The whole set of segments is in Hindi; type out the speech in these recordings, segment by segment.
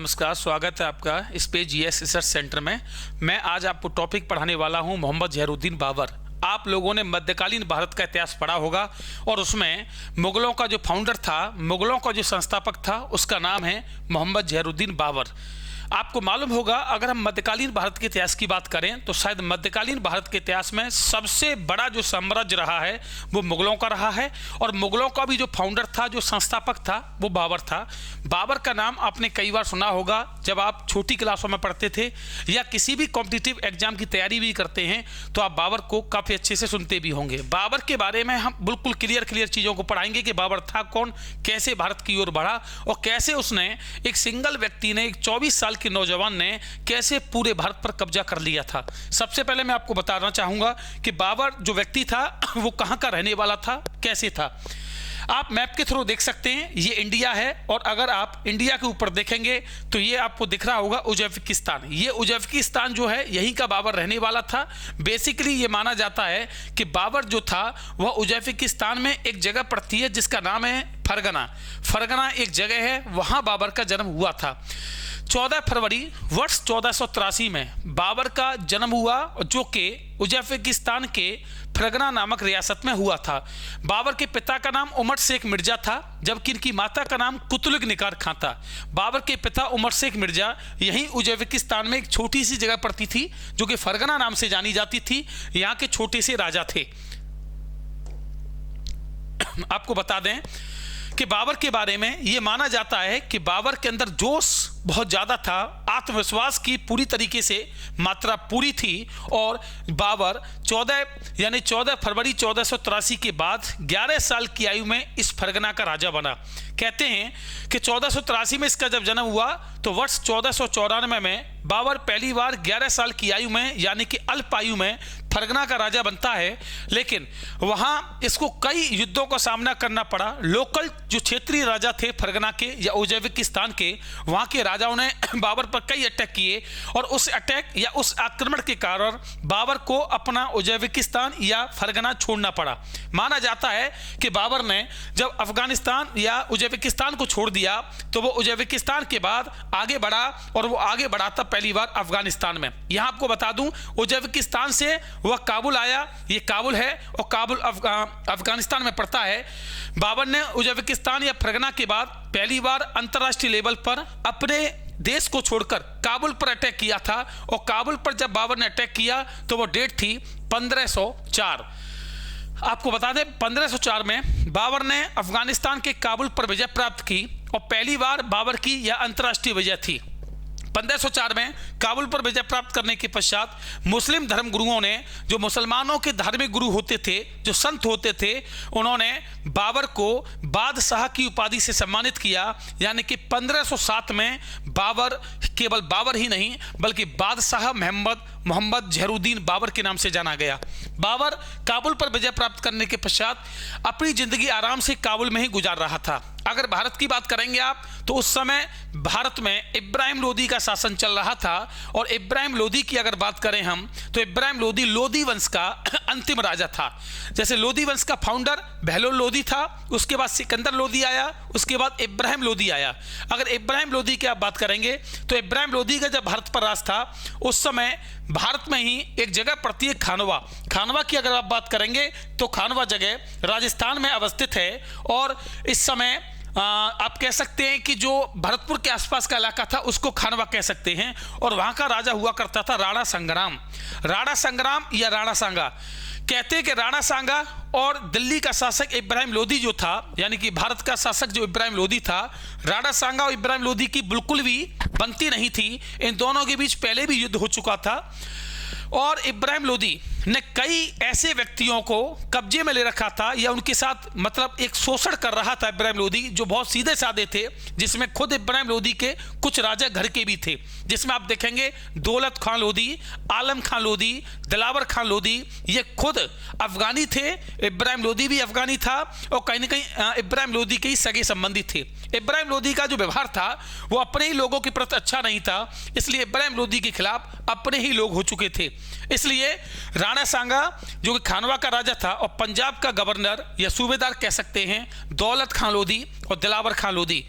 नमस्कार, स्वागत है आपका इस पे जीएस रिसर्च सेंटर में। मैं आज आपको टॉपिक पढ़ाने वाला हूं मोहम्मद जहरुद्दीन बाबर। आप लोगों ने मध्यकालीन भारत का इतिहास पढ़ा होगा और उसमें मुगलों का जो फाउंडर था, मुगलों का जो संस्थापक था, उसका नाम है मोहम्मद जहरुद्दीन बाबर। आपको मालूम होगा, अगर हम मध्यकालीन भारत के इतिहास की बात करें तो शायद मध्यकालीन भारत के इतिहास में सबसे बड़ा जो साम्राज्य रहा है वो मुगलों का रहा है। और मुगलों का भी जो फाउंडर था, जो संस्थापक था, वो बाबर था। बाबर का नाम आपने कई बार सुना होगा जब आप छोटी क्लासों में पढ़ते थे या किसी भी कॉम्पिटिटिव एग्जाम की तैयारी भी करते हैं तो आप बाबर को काफ़ी अच्छे से सुनते भी होंगे। बाबर के बारे में हम बिल्कुल क्लियर चीज़ों को पढ़ाएंगे कि बाबर था कौन, कैसे भारत की ओर बढ़ा और कैसे उसने एक सिंगल व्यक्ति ने, एक 24 साल के नौजवान ने कैसे पूरे भारत पर कब्जा कर लिया था। सबसे पहले मैं आपको बताना चाहूंगा कि बाबर जो व्यक्ति था वो कहां का रहने वाला था, कैसे था। आप मैप के थ्रू देख सकते हैं, ये इंडिया है और अगर आप इंडिया के ऊपर देखेंगे तो ये आपको दिख रहा होगा उज़्बेकिस्तान। ये उज़्बेकिस्तान जो है यहीं का बाबर रहने वाला था। बेसिकली ये माना जाता है कि बाबर जो था वह उज़्बेकिस्तान में एक जगह पड़ती है जिसका नाम है फरगना। फरगना एक जगह है, वहां बाबर का जन्म हुआ था। 14 फरवरी वर्ष 1483 में बाबर का जन्म हुआ, जो कि उज़्बेकिस्तान के फरगना नामक रियासत में हुआ था। बाबर के पिता का नाम उमर शेख मिर्जा था, जबकि इनकी माता का नाम कुतुलुग निगार खां था। बाबर के पिता उमर शेख मिर्जा यहीं उज़्बेकिस्तान में एक छोटी सी जगह पड़ती थी जो कि फरगना नाम से जानी जाती थी। यहाँ के छोटे से राजा थे। आपको बता दें कि बाबर के बारे में यह माना जाता है कि बाबर के अंदर जोश बहुत ज़्यादा था, आत्मविश्वास की पूरी तरीके से मात्रा पूरी थी और बाबर 14 फरवरी 1483 के बाद 11 साल की आयु में इस फरगना का राजा बना। कहते हैं कि 1483 में इसका जब जन्म हुआ तो वर्ष 1494 में बाबर पहली बार 11 साल की आयु में, यानी कि अल्प आयु में फरगना का राजा बनता है। लेकिन वहाँ इसको कई युद्धों का सामना करना पड़ा। लोकल जो क्षेत्रीय राजा थे फरगना के या उज़्बेकिस्तान के, वहाँ के राजाओं ने बाबर पर कई अटैक किए और उस अटैक या उस आक्रमण के कारण बाबर को अपना उज़्बेकिस्तान या फरगना छोड़ना पड़ा। माना जाता है कि बाबर ने जब अफगानिस्तान या उज़्बेकिस्तान को छोड़ दिया तो वो उज़्बेकिस्तान के बाद आगे बढ़ा और वो आगे बढ़ा था पहली बार अफगानिस्तान में। यहाँ आपको बता दूं, उज़्बेकिस्तान से वह काबुल आया, ये काबुल है और काबुल अफगानिस्तान में पड़ता है। बाबर ने उज़्बेकिस्तान या फरगना के बाद पहली बार अंतर्राष्ट्रीय लेवल पर अपने देश को छोड़कर काबुल पर अटैक किया था और काबुल पर जब बाबर ने अटैक किया तो वो डेट थी 1504। आपको बता दें 1504 में बाबर ने अफगानिस्तान के काबुल पर विजय प्राप्त की और पहली बार बाबर की यह अंतर्राष्ट्रीय विजय थी। 1504 में काबुल पर विजय प्राप्त करने के पश्चात मुस्लिम धर्म गुरुओं ने, जो मुसलमानों के धार्मिक गुरु होते थे, जो संत होते थे, उन्होंने बाबर को बादशाह की उपाधि से सम्मानित किया। यानी कि 1507 में बाबर केवल बाबर ही नहीं बल्कि बादशाह मोहम्मद जहरुद्दीन बाबर के नाम से जाना गया। बाबर काबुल पर विजय प्राप्त करने के पश्चात अपनी जिंदगी आराम से काबुल में ही गुजार रहा था। अगर भारत की बात करेंगे आप तो उस समय भारत में इब्राहिम लोदी का शासन चल रहा था और इब्राहिम लोदी की अगर बात करें हम तो इब्राहिम लोदी लोदी वंश का अंतिम राजा था। जैसे लोदी वंश का फाउंडर बहलोल लोदी था, उसके बाद सिकंदर लोदी आया, उसके बाद इब्राहिम लोदी आया। अगर इब्राहिम लोदी की आप बात करेंगे तो इब्राहिम लोदी का जब भारत पर राज था उस समय भारत में ही एक जगह पड़ती है खानवा। खानवा की अगर आप बात करेंगे तो खानवा जगह राजस्थान में अवस्थित है और इस समय आप कह सकते हैं कि जो भरतपुर के आसपास का इलाका था उसको खानवा कह सकते हैं। और वहां का राजा हुआ करता था राणा संग्राम। राणा संग्राम या राणा सांगा। कहते हैं कि राणा सांगा और दिल्ली का शासक इब्राहिम लोदी जो था, यानी कि भारत का शासक जो इब्राहिम लोदी था, राणा सांगा और इब्राहिम लोदी की बिल्कुल भी बनती नहीं थी। इन दोनों के बीच पहले भी युद्ध हो चुका था और इब्राहिम लोदी ने कई ऐसे व्यक्तियों को कब्जे में ले रखा था या उनके साथ मतलब एक शोषण कर रहा था इब्राहिम लोदी, जो बहुत सीधे साधे थे, जिसमें खुद इब्राहिम लोदी के कुछ राजा घर के भी थे, जिसमें आप देखेंगे दौलत खां लोदी, आलम खां लोदी, दिलावर खां लोदी, ये खुद अफगानी थे। इब्राहिम लोदी भी अफगानी था और कहीं ना कहीं इब्राहिम लोदी के ही सगे संबंधी थे। इब्राहिम लोदी का जो व्यवहार था वो अपने ही लोगों के प्रति अच्छा नहीं था, इसलिए इब्राहिम लोदी के खिलाफ अपने ही लोग हो चुके थे। इसलिए राणा सांगा जो कि खानवा का राजा था और पंजाब का गवर्नर या सूबेदार कह सकते हैं, दौलत खां लोदी और दिलावर खां लोदी,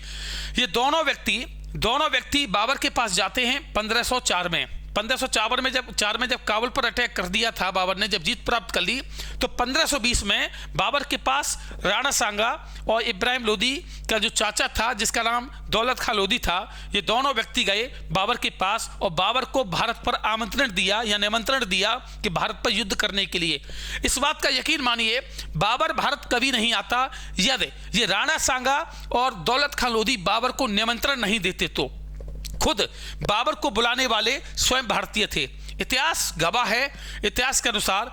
ये दोनों व्यक्ति दोनों व्यक्ति बाबर के पास जाते हैं 1504 में। 1504 में जब काबुल पर अटैक कर दिया था बाबर ने, जब जीत प्राप्त कर ली, तो 1520 में बाबर के पास राणा सांगा और इब्राहिम लोदी का जो चाचा था जिसका नाम दौलत खां लोदी था, ये दोनों व्यक्ति गए बाबर के पास और बाबर को भारत पर आमंत्रण दिया या निमंत्रण दिया कि भारत पर युद्ध करने के लिए। इस बात का यकीन मानिए, बाबर भारत कभी नहीं आता यदि ये राणा सांगा और दौलत खां लोदी बाबर को निमंत्रण नहीं देते। तो खुद बाबर को बुलाने वाले स्वयं भारतीय थे। इतिहास गवाह है, इतिहास के अनुसार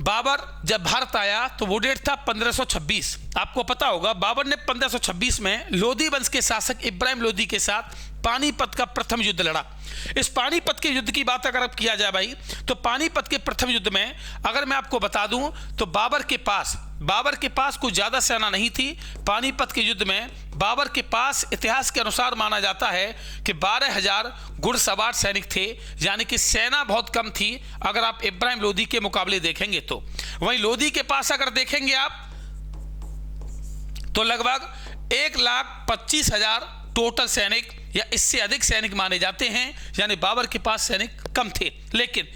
बाबर जब भारत आया तो वो डेट था 1526। आपको पता होगा बाबर ने 1526 में लोदी वंश के शासक इब्राहिम लोदी के साथ पानीपत का प्रथम युद्ध लड़ा। इस पानीपत के युद्ध की बात अगर अब किया जाए भाई, तो पानीपत के प्रथम युद्ध में अगर मैं आपको बता दूं तो बाबर के पास कुछ ज्यादा सेना नहीं थी। पानीपत के युद्ध में बाबर के पास इतिहास के अनुसार माना जाता है कि 12,000 घुड़सवार सैनिक थे, यानी कि सेना बहुत कम थी अगर आप इब्राहिम लोदी के मुकाबले देखेंगे तो। वहीं लोदी के पास अगर देखेंगे आप तो लगभग 1,25,000 टोटल सैनिक या इससे अधिक सैनिक माने जाते हैं, यानी बाबर के पास सैनिक कम थे। लेकिन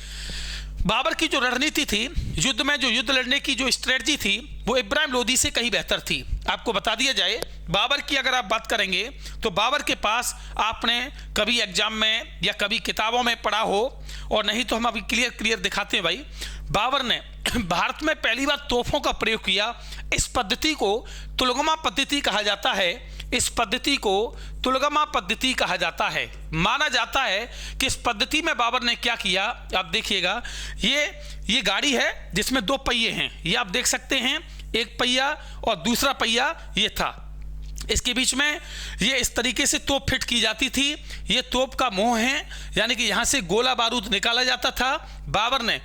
बाबर की जो रणनीति थी युद्ध में, जो युद्ध लड़ने की जो स्ट्रेटजी थी, वो इब्राहिम लोदी से कहीं बेहतर थी। आपको बता दिया जाए, बाबर की अगर आप बात करेंगे तो बाबर के पास आपने कभी एग्जाम में या कभी किताबों में पढ़ा हो, और नहीं तो हम अभी क्लियर दिखाते हैं भाई। बाबर ने भारत में पहली बार तोपों का प्रयोग किया। इस पद्धति को तुलगमा पद्धति कहा जाता है। इस पद्धति को तुलगमा पद्धति कहा जाता है। माना जाता है कि इस पद्धति में बाबर ने क्या किया, आप देखिएगा, ये गाड़ी है जिसमें 2 पहिए हैं, ये आप देख सकते हैं, एक पहिया और दूसरा पहिया ये था। इसके बीच में ये इस तरीके से तोप फिट की जाती थी। ये तोप का मुंह है, यानी कि यहाँ से गोला बारूद निकाला जाता था। बाबर ने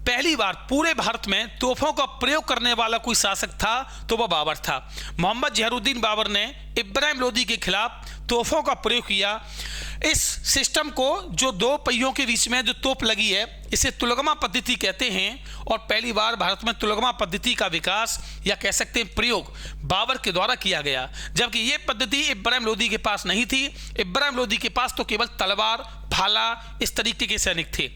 पहली बार पूरे भारत में तोपों का प्रयोग करने वाला कोई शासक था तो वह बाबर था। मोहम्मद जहरुद्दीन बाबर ने इब्राहिम लोदी के खिलाफ तोपों का प्रयोग किया। इस सिस्टम को, जो 2 पहियों के बीच में जो तोप लगी है, इसे तुलगमा पद्धति कहते हैं। और पहली बार भारत में तुलगमा पद्धति का विकास या कह सकते हैं प्रयोग बाबर के द्वारा किया गया, जबकि ये पद्धति इब्राहिम लोदी के पास नहीं थी। इब्राहिम लोदी के पास तो केवल तलवार, भाला, इस तरीके के सैनिक थे।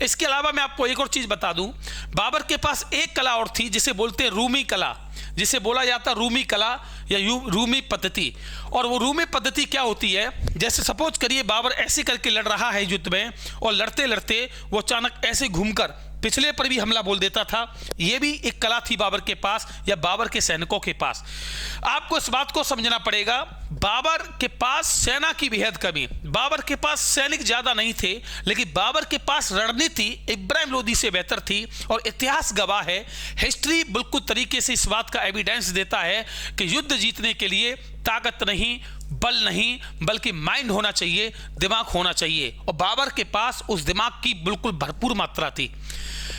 इसके अलावा मैं आपको एक और चीज बता दूं, बाबर के पास एक कला और थी जिसे बोलते हैं रूमी कला, जिसे बोला जाता रूमी कला या रूमी पद्धति। और वो रूमी पद्धति क्या होती है, जैसे सपोज करिए बाबर ऐसे करके लड़ रहा है युद्ध में, और लड़ते लड़ते वो अचानक ऐसे घूमकर पिछले पर भी हमला बोल देता था। यह भी एक कला थी बाबर के पास या बाबर के सैनिकों के पास। आपको इस बात को समझना पड़ेगा, बाबर के पास सेना की बेहद कमी, बाबर के पास सैनिक ज्यादा नहीं थे, लेकिन बाबर के पास रणनीति इब्राहिम लोदी से बेहतर थी। और इतिहास गवाह है, हिस्ट्री बिल्कुल तरीके से इस बात का एविडेंस देता है कि युद्ध जीतने के लिए ताकत नहीं, बल नहीं, बल्कि माइंड होना चाहिए, दिमाग होना चाहिए। और बाबर के पास उस दिमाग की बिल्कुल भरपूर मात्रा थी।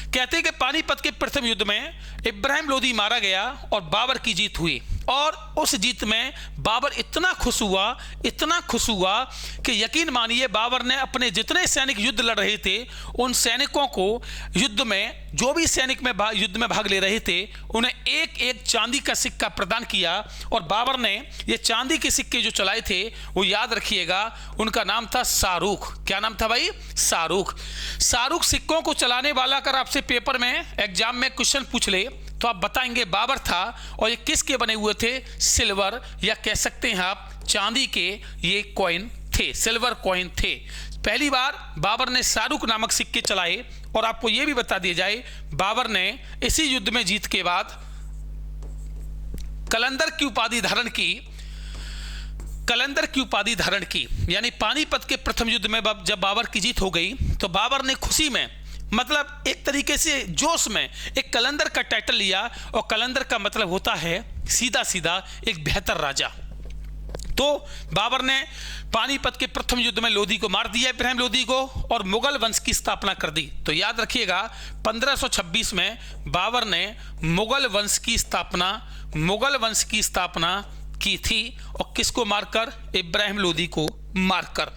कहते हैं कि पानीपत के प्रथम युद्ध में इब्राहिम लोदी मारा गया और बाबर की जीत हुई। और उस जीत में बाबर इतना खुश हुआ कि यकीन मानिए बाबर ने अपने जितने सैनिक युद्ध लड़ रहे थे उन सैनिकों को, युद्ध में जो भी सैनिक युद्ध में भाग ले रहे थे, उन्हें एक चांदी का सिक्का प्रदान किया। और बाबर ने ये चांदी के सिक्के जो चलाए थे वो याद रखिएगा, उनका नाम था शाहरुख। क्या नाम था भाई? शाहरुख। शाहरुख सिक्कों को चलाने वाला अगर आपसे पेपर में एग्जाम में क्वेश्चन पूछ ले तो आप बताएंगे बाबर था। और ये किसके बने हुए थे? सिल्वर, या कह सकते हैं आप चांदी के ये कॉइन थे, सिल्वर कॉइन थे। पहली बार बाबर ने शाहरुख नामक सिक्के चलाए। और आपको यह भी बता दिया जाए, बाबर ने इसी युद्ध में जीत के बाद कलंदर की उपाधि धारण की, यानी पानीपत के प्रथम युद्ध में जब बाबर की जीत हो गई तो बाबर ने खुशी में, मतलब एक तरीके से जोश में, एक कलंदर का टाइटल लिया। और कलंदर का मतलब होता है सीधा सीधा एक बेहतर राजा। तो बाबर ने पानीपत के प्रथम युद्ध में लोदी को मार दिया, इब्राहिम लोदी को, और मुगल वंश की स्थापना कर दी। तो याद रखिएगा 1526 में बाबर ने मुगल वंश की स्थापना की थी। और किसको मारकर? इब्राहिम लोदी को मारकर।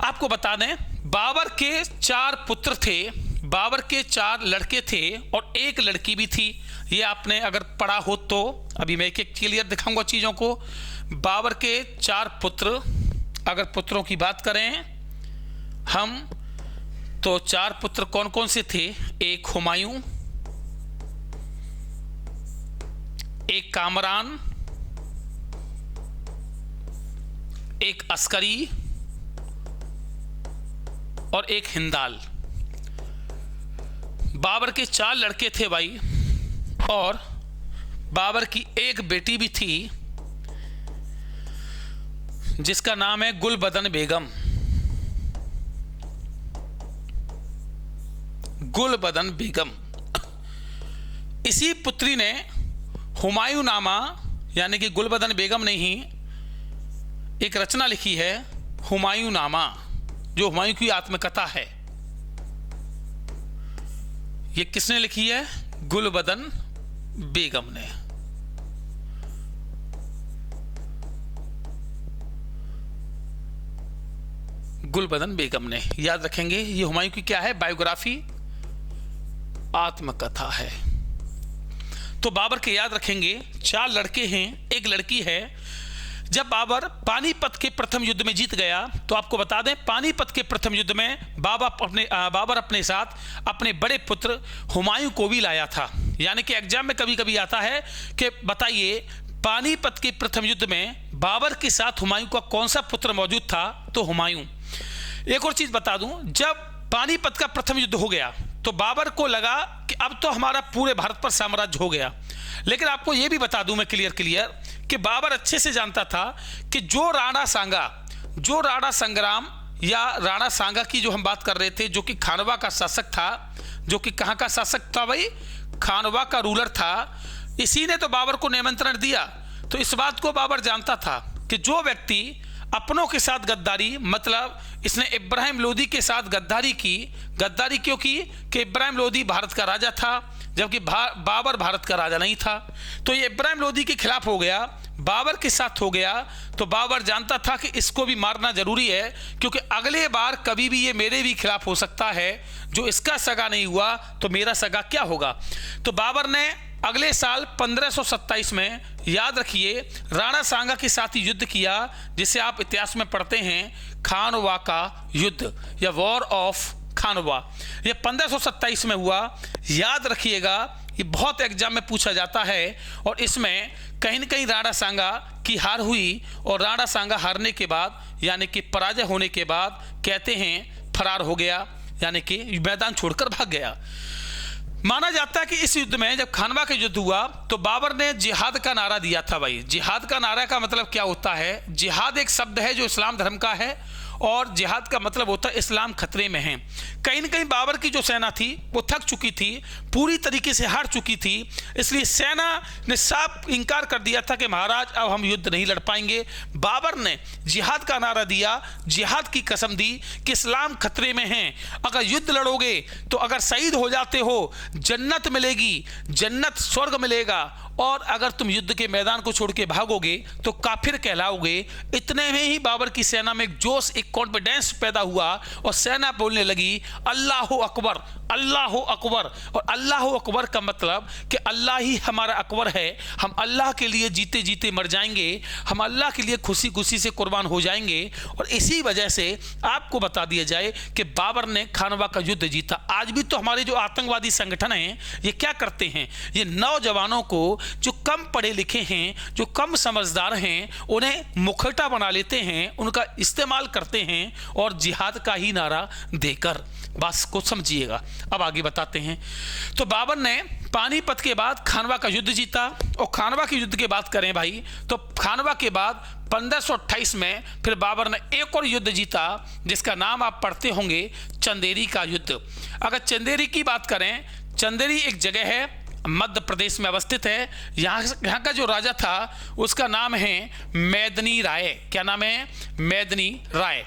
आपको बता दें, बाबर के 4 पुत्र थे, बाबर के 4 लड़के थे और 1 लड़की भी थी। ये आपने अगर पढ़ा हो तो, अभी मैं एक क्लियर दिखाऊंगा चीजों को। बाबर के 4 पुत्र, अगर पुत्रों की बात करें हम तो 4 पुत्र कौन कौन से थे? एक हुमायूं, एक कामरान, एक अस्करी और एक हिंदाल। बाबर के 4 लड़के थे भाई, और बाबर की एक बेटी भी थी जिसका नाम है गुलबदन बेगम। गुलबदन बेगम, इसी पुत्री ने हुमायूं नामा यानी कि गुलबदन बेगम ने ही एक रचना लिखी है हुमायूं नामा, जो हुमायूं की आत्मकथा है। ये किसने लिखी है? गुलबदन बेगम ने। गुलबदन बेगम ने, याद रखेंगे ये हुमायूं की क्या है? बायोग्राफी, आत्मकथा है। तो बाबर के याद रखेंगे 4 लड़के हैं, एक लड़की है। जब बाबर पानीपत के प्रथम युद्ध में जीत गया, तो आपको बता दें पानीपत के प्रथम युद्ध में बाबर अपने साथ अपने बड़े पुत्र हुमायूं को भी लाया था। यानी कि एग्जाम में कभी कभी आता है कि बताइए पानीपत के प्रथम युद्ध में बाबर के साथ हुमायूं का कौन सा पुत्र मौजूद था? तो हुमायूं। एक और चीज बता दूं, जब पानीपत का प्रथम युद्ध हो गया तो बाबर को लगा कि अब तो हमारा पूरे भारत पर साम्राज्य हो गया। लेकिन आपको यह भी बता दूं मैं क्लियर कि बाबर अच्छे से जानता था कि जो राणा संग्राम या राणा सांगा की जो हम बात कर रहे थे, जो कि खानवा का शासक था, जो कि कहां का शासक था भाई? खानवा का रूलर था। इसी ने तो बाबर को निमंत्रण दिया। तो इस बात को बाबर जानता था कि जो व्यक्ति अपनों के साथ गद्दारी, मतलब इसने इब्राहिम लोदी के साथ गद्दारी की। गद्दारी क्यों की? कि इब्राहिम लोदी भारत का राजा था, जबकि बाबर भारत का राजा नहीं था। तो ये इब्राहिम लोदी के खिलाफ हो गया, बाबर के साथ हो गया। तो बाबर जानता था कि इसको भी मारना जरूरी है, क्योंकि अगले बार कभी भी ये मेरे भी खिलाफ हो सकता है। जो इसका सगा नहीं हुआ तो मेरा सगा क्या होगा? तो बाबर ने अगले साल 1527 में, याद रखिए, राणा सांगा के साथ ही युद्ध किया, जिसे आप इतिहास में पढ़ते हैं खानवा का युद्ध या वॉर ऑफ खानवा। यह 1527 में हुआ। याद रखिएगा, ये बहुत एग्जाम में पूछा जाता है। और इसमें कहीं न कहीं राणा सांगा की हार हुई, और राणा सांगा हारने के बाद यानी कि पराजय होने के बाद कहते हैं फरार हो गया, यानी कि मैदान छोड़कर भाग गया। माना जाता है कि इस युद्ध में जब खानवा का युद्ध हुआ तो बाबर ने जिहाद का नारा दिया था भाई। जिहाद का नारा का मतलब क्या होता है? जिहाद एक शब्द है जो इस्लाम धर्म का है, और जिहाद का मतलब होता है इस्लाम खतरे में है। कहीं न कहीं बाबर की जो सेना थी वो थक चुकी थी, पूरी तरीके से हार चुकी थी। इसलिए सेना ने साफ इनकार कर दिया था कि महाराज अब हम युद्ध नहीं लड़ पाएंगे। बाबर ने जिहाद का नारा दिया, जिहाद की कसम दी कि इस्लाम खतरे में है, अगर युद्ध लड़ोगे तो अगर शहीद हो जाते हो जन्नत मिलेगी, जन्नत स्वर्ग मिलेगा, और अगर तुम युद्ध के मैदान को छोड़ के भागोगे तो काफिर कहलाओगे। इतने में ही बाबर की सेना में एक जोश, एक कॉन्फिडेंस पैदा हुआ, और सेना बोलने लगी अल्लाह अकबर, अल्लाह अकबर। और अल्लाह अकबर का मतलब कि अल्लाह ही हमारा अकबर है, हम अल्लाह के लिए जीते जीते मर जाएंगे, हम अल्लाह के लिए खुशी खुशी से कुर्बान हो जाएंगे। और इसी वजह से आपको बता दिया जाए कि बाबर ने खानवा का युद्ध जीता। आज भी तो हमारे जो आतंकवादी संगठन हैं ये क्या करते हैं? ये नौजवानों को, जो कम पढ़े लिखे हैं, जो कम समझदार हैं, उन्हें मुखौटा बना लेते हैं, उनका इस्तेमाल करते हैं, और जिहाद का ही नारा देकर। बस को समझिएगा। अब आगे बताते हैं। तो बाबर ने पानीपत के बाद खानवा का युद्ध जीता। और खानवा के युद्ध की बात करें भाई, तो खानवा के बाद 1528 में फिर बाबर ने एक और युद्ध जीता, जिसका नाम आप पढ़ते होंगे चंदेरी का युद्ध। अगर चंदेरी की बात करें, चंदेरी एक जगह है, मध्य प्रदेश में अवस्थित है। यहाँ का जो राजा था उसका नाम है मेदनी राय। क्या नाम है? मेदनी राय।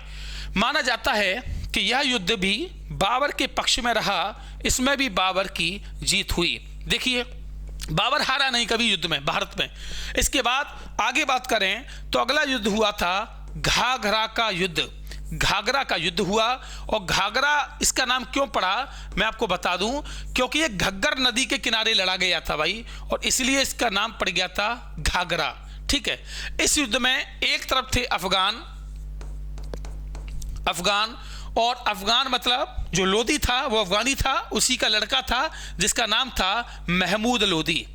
माना जाता है कि यह युद्ध भी बाबर के पक्ष में रहा, इसमें भी बाबर की जीत हुई। देखिए, बाबर हारा नहीं कभी युद्ध में भारत में। इसके बाद आगे बात करें तो अगला युद्ध हुआ था घाघरा का युद्ध। घाघरा का युद्ध हुआ, और घाघरा इसका नाम क्यों पड़ा मैं आपको बता दूं, क्योंकि ये घग्गर नदी के किनारे लड़ा गया था भाई, और इसलिए इसका नाम पड़ गया था घाघरा। ठीक है। इस युद्ध में एक तरफ थे अफगान, और अफगान मतलब जो लोदी था वो अफगानी था, उसी का लड़का था जिसका नाम था महमूद लोदी।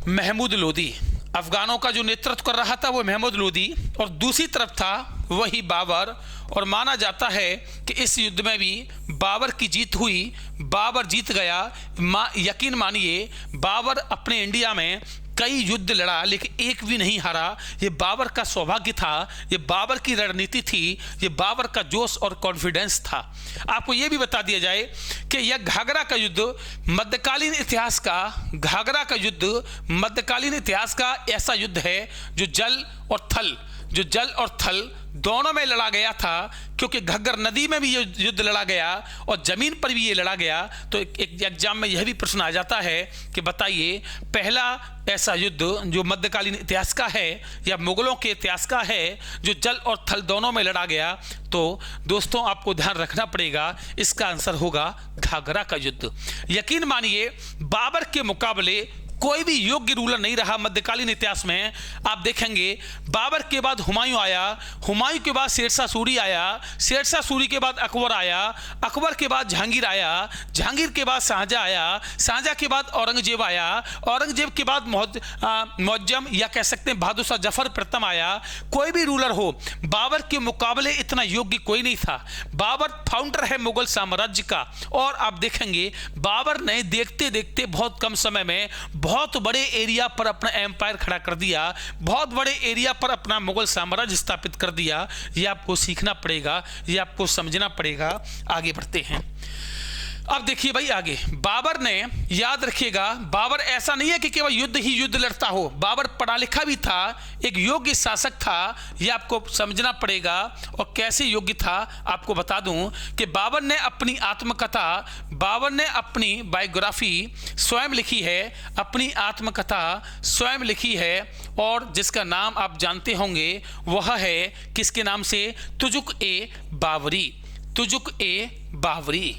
महमूद लोदी अफगानों का जो नेतृत्व कर रहा था वो महमूद लोदी, और दूसरी तरफ था वही बाबर। और माना जाता है कि इस युद्ध में भी बाबर की जीत हुई, बाबर जीत गया। यकीन मानिए बाबर अपने इंडिया में कई युद्ध लड़ा लेकिन एक भी नहीं हारा। ये बाबर का सौभाग्य था, ये बाबर की रणनीति थी, ये बाबर का जोश और कॉन्फिडेंस था। आपको ये भी बता दिया जाए कि यह घाघरा का युद्ध मध्यकालीन इतिहास का, घाघरा का युद्ध मध्यकालीन इतिहास का ऐसा युद्ध है जो जल और थल दोनों में लड़ा गया था, क्योंकि घग्गर नदी में भी ये युद्ध लड़ा गया और जमीन पर भी ये लड़ा गया। तो एक एग्जाम में यह भी प्रश्न आ जाता है कि बताइए पहला ऐसा युद्ध जो मध्यकालीन इतिहास का है या मुगलों के इतिहास का है जो जल और थल दोनों में लड़ा गया। तो दोस्तों आपको ध्यान रखना पड़ेगा, इसका आंसर होगा घाघरा का युद्ध। यकीन मानिए बाबर के मुकाबले कोई भी योग्य रूलर नहीं रहा मध्यकालीन इतिहास में। आप देखेंगे बाबर के बाद हुमायूं आया, हुमायूं के बाद शेरशाह सूरी आया, शेरशाह सूरी के बाद अकबर आया, अकबर के बाद जहांगीर आया, जहांगीर के बाद शाहजहां आया, शाहजहां के बाद औरंगजेब आया, औरंगजेब के बाद मुअज्जम या कह सकते हैं बहादुर शाह जफर प्रथम आया। कोई भी रूलर हो बाबर के मुकाबले इतना योग्य कोई नहीं था। बाबर फाउंडर है मुगल साम्राज्य का, और आप देखेंगे बाबर ने देखते देखते बहुत कम समय में बहुत बड़े एरिया पर अपना एम्पायर खड़ा कर दिया, बहुत बड़े एरिया पर अपना मुगल साम्राज्य स्थापित कर दिया। ये आपको सीखना पड़ेगा, ये आपको समझना पड़ेगा। आगे बढ़ते हैं। अब देखिए भाई आगे बाबर ने, याद रखिएगा बाबर ऐसा नहीं है कि केवल युद्ध ही युद्ध लड़ता हो, बाबर पढ़ा लिखा भी था, एक योग्य शासक था। यह आपको समझना पड़ेगा। और कैसे योग्य था आपको बता दूं कि बाबर ने अपनी आत्मकथा, बाबर ने अपनी बायोग्राफी स्वयं लिखी है, अपनी आत्मकथा स्वयं लिखी है, और जिसका नाम आप जानते होंगे वह है किसके नाम से, तुजुक ए बावरी। तुजुक ए बावरी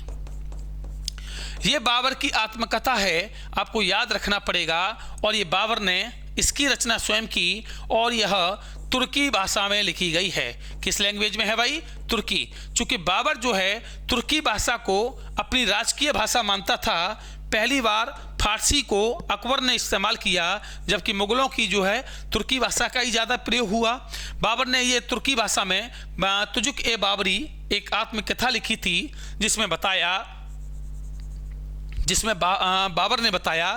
ये बाबर की आत्मकथा है, आपको याद रखना पड़ेगा। और ये बाबर ने इसकी रचना स्वयं की, और यह तुर्की भाषा में लिखी गई है। किस लैंग्वेज में है भाई, तुर्की। चूंकि बाबर जो है तुर्की भाषा को अपनी राजकीय भाषा मानता था। पहली बार फारसी को अकबर ने इस्तेमाल किया, जबकि मुगलों की जो है तुर्की भाषा का ही ज़्यादा प्रयोग हुआ। बाबर ने ये तुर्की भाषा में तुजुक ए बाबरी एक आत्मकथा लिखी थी, जिसमें बाबर ने बताया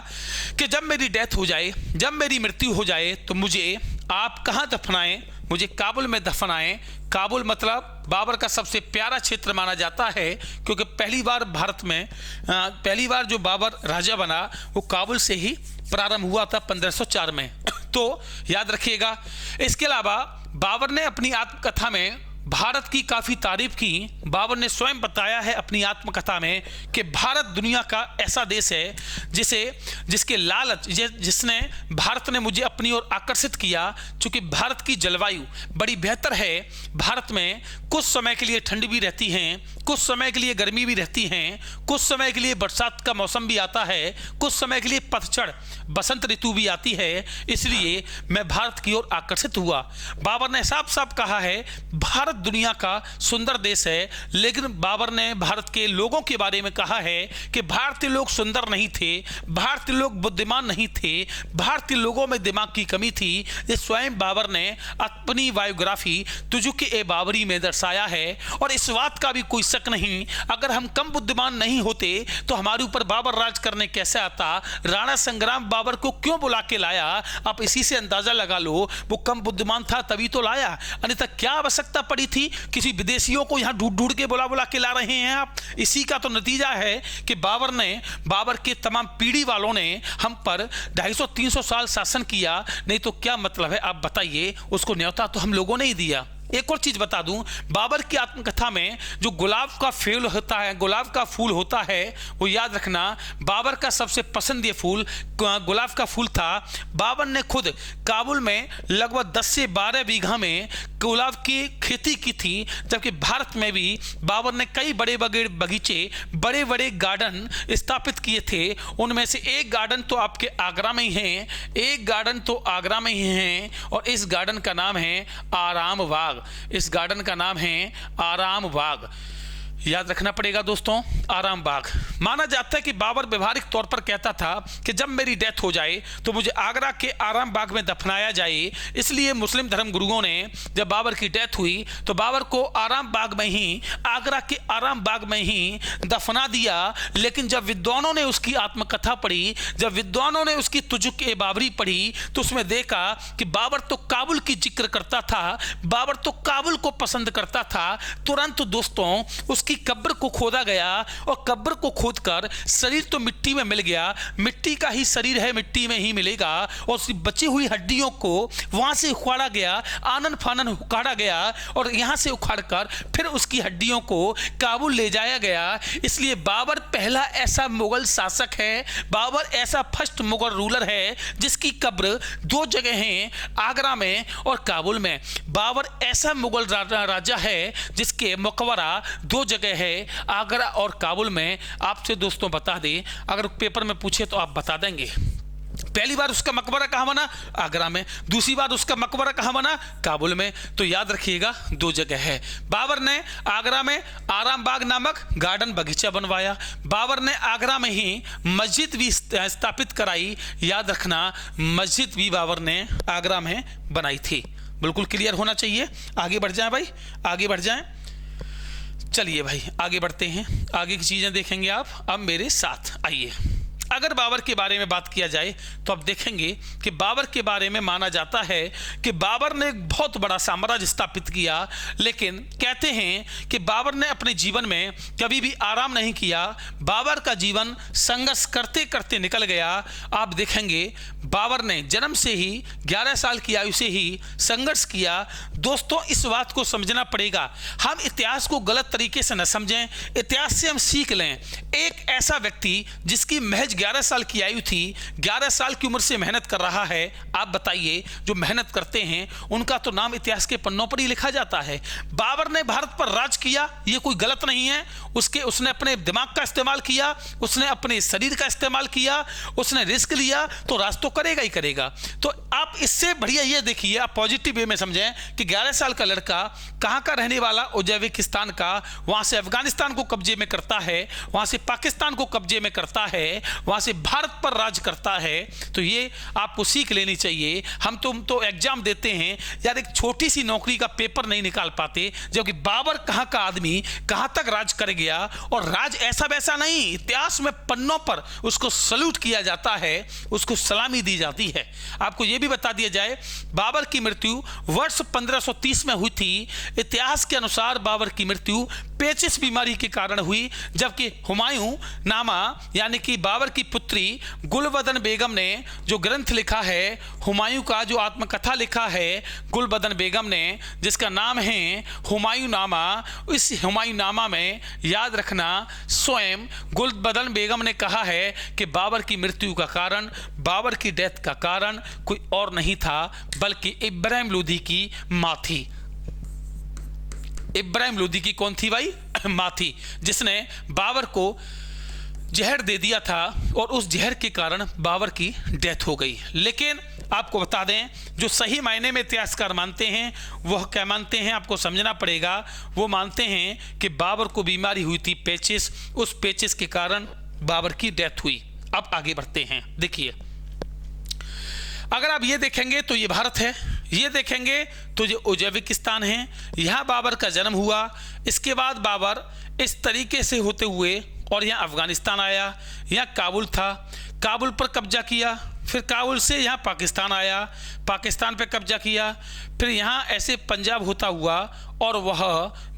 कि जब मेरी डेथ हो जाए, जब मेरी मृत्यु हो जाए तो मुझे आप कहाँ दफनाएं, मुझे काबुल में दफनाएं। काबुल मतलब बाबर का सबसे प्यारा क्षेत्र माना जाता है, क्योंकि पहली बार भारत में पहली बार जो बाबर राजा बना वो काबुल से ही प्रारंभ हुआ था 1504 में। तो याद रखिएगा। इसके अलावा बाबर ने अपनी आत्मकथा में भारत की काफ़ी तारीफ की। बाबर ने स्वयं बताया है अपनी आत्मकथा में कि भारत दुनिया का ऐसा देश है जिसके लालच, जिसने भारत ने मुझे अपनी ओर आकर्षित किया। चूँकि भारत की जलवायु बड़ी बेहतर है, भारत में कुछ समय के लिए ठंड भी रहती है, कुछ समय के लिए गर्मी भी रहती है, कुछ समय के लिए बरसात का मौसम भी आता है, कुछ समय के लिए पतझड़ बसंत ऋतु भी आती है। इसलिए मैं भारत की ओर आकर्षित हुआ। बाबर ने साफ साफ कहा है भारत दुनिया का सुंदर देश है, लेकिन बाबर ने भारत के लोगों के बारे में कहा है कि भारतीय लोग सुंदर नहीं थे, भारतीय लोग बुद्धिमान नहीं थे, भारतीय लोगों में दिमाग की कमी थी। ये स्वयं बाबर ने अपनी बायोग्राफी तुजुक ए बाबरी में दर्शाया है। और इस बात का भी कोई शक नहीं, अगर हम कम बुद्धिमान नहीं होते तो हमारे ऊपर बाबर राज करने कैसे आता। राणा संग्राम बाबर को क्यों बुला के लाया, आप इसी से अंदाजा लगा लो, वो कम बुद्धिमान था तभी तो लाया, अन्यथा क्या आवश्यकता पड़ी थी किसी विदेशियों को यहाँ ढूंढ ढूंढ के बुला के ला रहे हैं आप। इसी का तो नतीजा है कि बाबर के तमाम पीढ़ी वालों ने हम पर 250-300 साल शासन किया, नहीं तो क्या मतलब है आप बताइए। उसको न्योता तो हम लोगों ने ही दिया, एक और चीज बता दूं, बाबर की आत्मकथा में जो गुलाब का फूल होता है, गुलाब का फूल होता है, वो याद रखना बाबर का सबसे पसंदीदा फूल गुलाब का फूल था। बाबर ने खुद काबुल में लगभग 10 से 12 बीघा में गुलाब की खेती की थी, जबकि भारत में भी बाबर ने कई बड़े बड़े बगीचे, बड़े बड़े गार्डन स्थापित किए थे। उनमें से एक गार्डन तो आपके आगरा में ही है, एक गार्डन तो आगरा में ही है, और इस गार्डन का नाम है आराम बाग। इस गार्डन का नाम है आराम बाग, याद रखना पड़ेगा दोस्तों, आराम बाग। माना जाता है कि बाबर व्यवहारिक तौर पर कहता था कि जब मेरी डेथ हो जाए तो मुझे आगरा के आराम बाग में दफनाया जाए। इसलिए मुस्लिम धर्म गुरुओं ने जब बाबर की डेथ हुई तो बाबर को आराम बाग में ही, आगरा के आराम बाग में ही दफना दिया। लेकिन जब विद्वानों ने उसकी आत्मकथा पढ़ी, जब विद्वानों ने उसकी तुजुक-ए-बाबरी पढ़ी, तो उसमें देखा कि बाबर तो काबुल की जिक्र करता था, बाबर तो काबुल को पसंद करता था। तुरंत दोस्तों उसकी कब्र को खोदा गया, और कब्र को खोदकर शरीर तो मिट्टी में मिल गया, मिट्टी का ही शरीर है, मिट्टी में ही मिलेगा, और उसकी बची हुई हड्डियों को वहां से उखाड़ा गया, आनन फानन उखाड़ा गया, और यहां से उखाड़कर फिर उसकी हड्डियों को काबुल ले जाया गया। इसलिए बाबर पहला ऐसा मुगल शासक है, बाबर ऐसा फर्स्ट मुगल रूलर है जिसकी कब्र 2 जगह है, आगरा में और काबुल में। बाबर ऐसा मुगल राजा है जिसके मकबरा 2 जगह है, आगरा और काबुल में। आपसे दोस्तों बता दें, अगर पेपर में पूछे तो आप बता देंगे। पहली बार उसका मकबरा कहां बना? आगरा में। दूसरी बार उसका मकबरा कहां बना? काबुल में। तो याद रखिएगा 2 जगह है। बाबर ने आगरा में आराम बाग नामक गार्डन बगीचा बनवाया। बाबर ने आगरा में ही मस्जिद भी स्थापित कराई। याद रखना, मस्जिद भी बाबर ने आगरा में बनाई थी। बिल्कुल क्लियर होना चाहिए। आगे बढ़ जाए भाई, आगे बढ़ जाए। चलिए भाई आगे बढ़ते हैं, आगे की चीजें देखेंगे आप। अब मेरे साथ आइए। अगर बाबर के बारे में बात किया जाए तो अब देखेंगे कि बाबर के बारे में माना जाता है कि बाबर ने एक बहुत बड़ा साम्राज्य स्थापित किया, लेकिन कहते हैं कि बाबर ने अपने जीवन में कभी भी आराम नहीं किया। बाबर का जीवन संघर्ष करते करते निकल गया। आप देखेंगे बाबर ने जन्म से ही 11 साल की आयु से ही संघर्ष किया। दोस्तों इस बात को समझना पड़ेगा, हम इतिहास को गलत तरीके से न समझें, इतिहास से हम सीख लें। एक ऐसा व्यक्ति जिसकी महज 11 साल की आयु थी, 11 साल की उम्र से मेहनत कर रहा है। आप बताइए, जो मेहनत करते हैं उनका तो नाम इतिहास के पन्नों पर ही लिखा जाता है। बाबर ने भारत पर राज किया, ये कोई गलत नहीं है। उसने अपने दिमाग का इस्तेमाल किया, उसने अपने शरीर का इस्तेमाल किया, उसने रिस्क लिया, तो राज तो करेगा ही करेगा। तो आप इससे बढ़िया ये देखिए, आप पॉजिटिव वे में समझें कि 11 साल का लड़का कहाँ का रहने वाला, उज्बेकिस्तान का, वहां से अफगानिस्तान को कब्जे में करता है, वहां से पाकिस्तान को कब्जे में करता है, वहां से भारत पर राज करता है। तो ये आपको सीख लेनी चाहिए। हम तो एग्जाम देते हैं यार, एक छोटी सी नौकरी का पेपर नहीं निकाल पाते, जबकि बाबर कहाँ का आदमी कहाँ तक राज कर गया। और राज ऐसा वैसा नहीं, इतिहास में पन्नों पर उसको सल्यूट किया जाता है, उसको सलामी दी जाती है। आपको यह भी बता दिया जाए, बाबर की मृत्यु वर्ष 1530 में हुई थी। इतिहास के अनुसार बाबर की मृत्यु पेचिस बीमारी के कारण हुई, जबकि हुमायूं नामा यानी कि बाबर की पुत्री गुलबदन बेगम ने जो ग्रंथ लिखा है, हुमायूं का जो आत्मकथा लिखा है गुलबदन बेगम ने, जिसका नाम है हुमायूं नामा, इस हुमायूं नामा में याद रखना स्वयं गुलबदन बेगम ने कहा है कि बाबर की मृत्यु का कारण, बाबर की डेथ का कारण कोई और नहीं था बल्कि इब्राहिम लोधी की मां थी। इब्राहिम लोधी की कौन थी भाई? मां थी, जिसने बाबर को जहर दे दिया था और उस जहर के कारण बाबर की डेथ हो गई। लेकिन आपको बता दें, जो सही मायने में इतिहासकार मानते हैं वह क्या मानते हैं आपको समझना पड़ेगा। वो मानते हैं कि बाबर को बीमारी हुई थी पेचिस, उस पेचिस के कारण बाबर की डेथ हुई। अब आगे बढ़ते हैं। देखिए, अगर आप ये देखेंगे तो ये भारत है, ये देखेंगे तो ये उज्बेकिस्तान है, यहाँ बाबर का जन्म हुआ। इसके बाद बाबर इस तरीके से होते हुए और यहाँ अफगानिस्तान आया, यहाँ काबुल था, काबुल पर कब्जा किया, फिर काबुल से यहाँ पाकिस्तान आया, पाकिस्तान पर कब्जा किया, फिर यहाँ ऐसे पंजाब होता हुआ और वह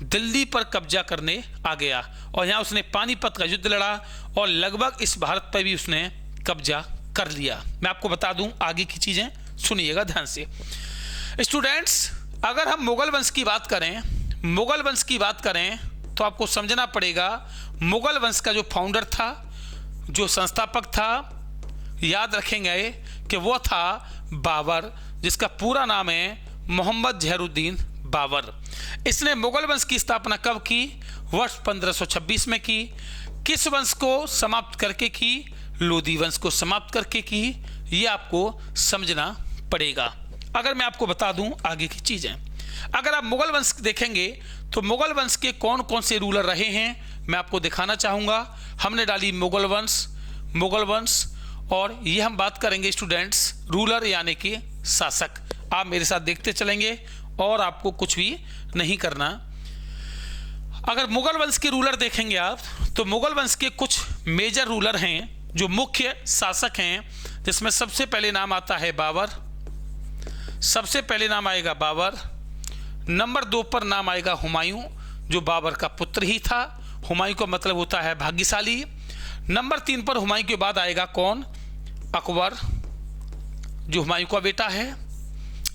दिल्ली पर कब्जा करने आ गया, और यहाँ उसने पानीपत का युद्ध लड़ा और लगभग इस भारत पर भी उसने कब्जा कर लिया। मैं आपको बता दूं आगे की चीजें, सुनिएगा ध्यान से। स्टूडेंट्स, अगर हम मुगल वंश की बात करें, मुगल वंश की बात करें तो आपको समझना पड़ेगा मुगल वंश का जो फाउंडर था, जो संस्थापक था, याद रखेंगे कि वो था बाबर, जिसका पूरा नाम है मोहम्मद जहरुद्दीन बाबर। इसने मुगल वंश की स्थापना कब की? वर्ष 1526 में की। किस वंश को समाप्त करके की? लोदी वंश को समाप्त करके की। ये आपको समझना पड़ेगा। अगर मैं आपको बता दूं आगे की चीजें, अगर आप मुगल वंश देखेंगे तो मुगल वंश के कौन कौन से रूलर रहे हैं मैं आपको दिखाना चाहूँगा। हमने डाली मुगल वंश, और ये हम बात करेंगे स्टूडेंट्स रूलर यानी कि शासक। आप मेरे साथ देखते चलेंगे और आपको कुछ भी नहीं करना। अगर मुगल वंश के रूलर देखेंगे आप तो मुगल वंश के कुछ मेजर रूलर हैं जो मुख्य शासक हैं, जिसमें सबसे पहले नाम आता है बाबर। सबसे पहले नाम आएगा बाबर। नंबर 2 पर नाम आएगा हुमायूं, जो बाबर का पुत्र ही था। हुमायूं का मतलब होता है भाग्यशाली। नंबर 3 पर हुमायूं के बाद आएगा कौन? अकबर, जो हुमायूं का बेटा है।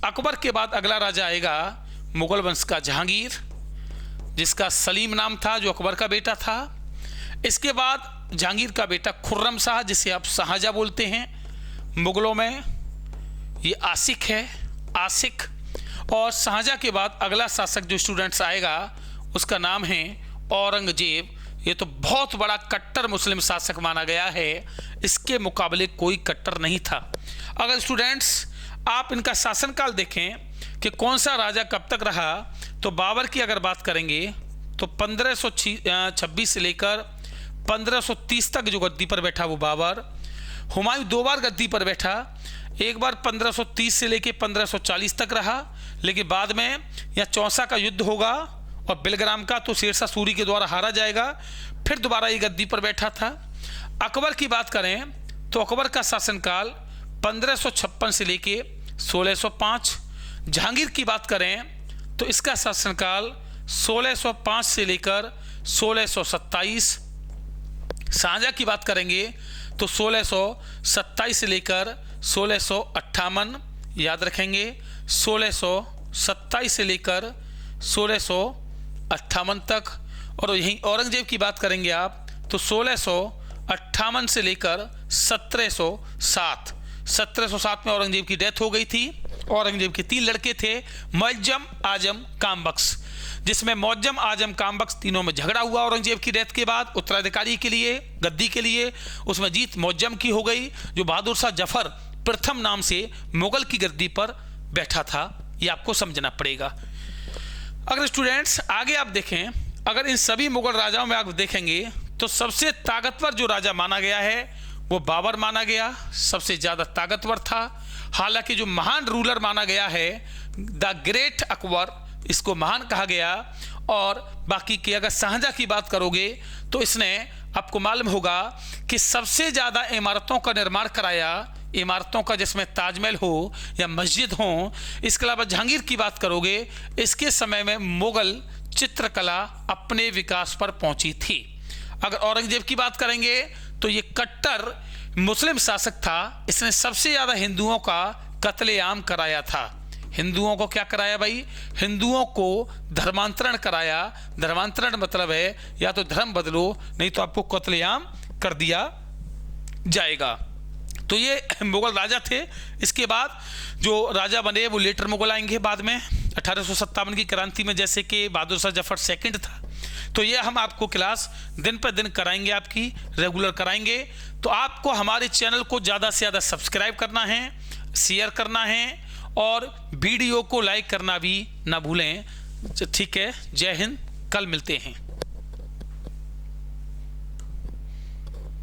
अकबर के बाद अगला राजा आएगा मुगल वंश का जहांगीर, जिसका सलीम नाम था, जो अकबर का बेटा था। इसके बाद जहांगीर का बेटा खुर्रम शाह, जिसे आप शाहजहाँ बोलते हैं मुगलों में, ये आशिक है, आशिक। और शाहजहाँ के बाद अगला शासक जो स्टूडेंट्स आएगा उसका नाम है औरंगजेब। ये तो बहुत बड़ा कट्टर मुस्लिम शासक माना गया है, इसके मुकाबले कोई कट्टर नहीं था। अगर स्टूडेंट्स आप इनका शासनकाल देखें कि कौन सा राजा कब तक रहा, तो बाबर की अगर बात करेंगे तो 1526 से लेकर 1530 तक जो गद्दी पर बैठा वो बाबर। हुमायूं 2 बार गद्दी पर बैठा, एक बार 1530 से लेकर 1540 तक रहा, लेकिन बाद में यहाँ चौसा का युद्ध होगा और बिलग्राम का, तो शेरशाह सूरी के द्वारा हारा जाएगा। फिर दोबारा ये गद्दी पर बैठा था। अकबर की बात करें तो अकबर का शासनकाल 1556 से लेके 1605। जहांगीर की बात करें तो इसका शासनकाल 1605 से लेकर 1627। शाहजहाँ की बात करेंगे तो 1627 से लेकर 1658, याद रखेंगे 1627 से लेकर 1658 तक। और यहीं औरंगजेब की बात करेंगे आप तो 1658 से लेकर 1707। 1707 में औरंगजेब की डेथ हो गई थी। औरंगजेब के 3 लड़के थे, मुअज्जम, आजम, कामबख्श, जिसमें मुअज्जम, आजम, कामबख्श तीनों में झगड़ा हुआ औरंगजेब की डेथ के बाद उत्तराधिकारी के लिए, गद्दी के लिए। उसमें जीत मुअज्जम की हो गई, जो बहादुर शाह जफर प्रथम नाम से मुगल की गद्दी पर बैठा था। ये आपको समझना पड़ेगा। अगर स्टूडेंट्स आगे आप देखें, अगर इन सभी मुगल राजाओं में आप देखेंगे तो सबसे ताकतवर जो राजा माना गया है वो बाबर माना गया, सबसे ज़्यादा ताकतवर था। हालांकि जो महान रूलर माना गया है द ग्रेट अकबर, इसको महान कहा गया। और बाकी की अगर शाहजहाँ की बात करोगे तो इसने, आपको मालूम होगा कि सबसे ज़्यादा इमारतों का निर्माण कराया, इमारतों का जिसमें ताजमहल हो या मस्जिद हो। इसके अलावा जहांगीर की बात करोगे, इसके समय में मुगल चित्रकला अपने विकास पर पहुंची थी। अगर औरंगजेब की बात करेंगे तो ये कट्टर मुस्लिम शासक था। इसने सबसे ज़्यादा हिंदुओं का कत्लेआम कराया था। हिंदुओं को क्या कराया भाई? हिंदुओं को धर्मांतरण कराया। धर्मांतरण मतलब है या तो धर्म बदलो, नहीं तो आपको कत्लेआम कर दिया जाएगा। तो ये मुगल राजा थे। इसके बाद जो राजा बने वो लेटर मुगल आएंगे बाद में 1857 की क्रांति में, जैसे कि बहादुर शाह जफर सेकंड था। तो ये हम आपको क्लास दिन पर दिन कराएंगे, आपकी रेगुलर कराएंगे। तो आपको हमारे चैनल को ज़्यादा से ज़्यादा सब्सक्राइब करना है, शेयर करना है और वीडियो को लाइक करना भी ना भूलें। ठीक है, जय हिंद, कल मिलते हैं।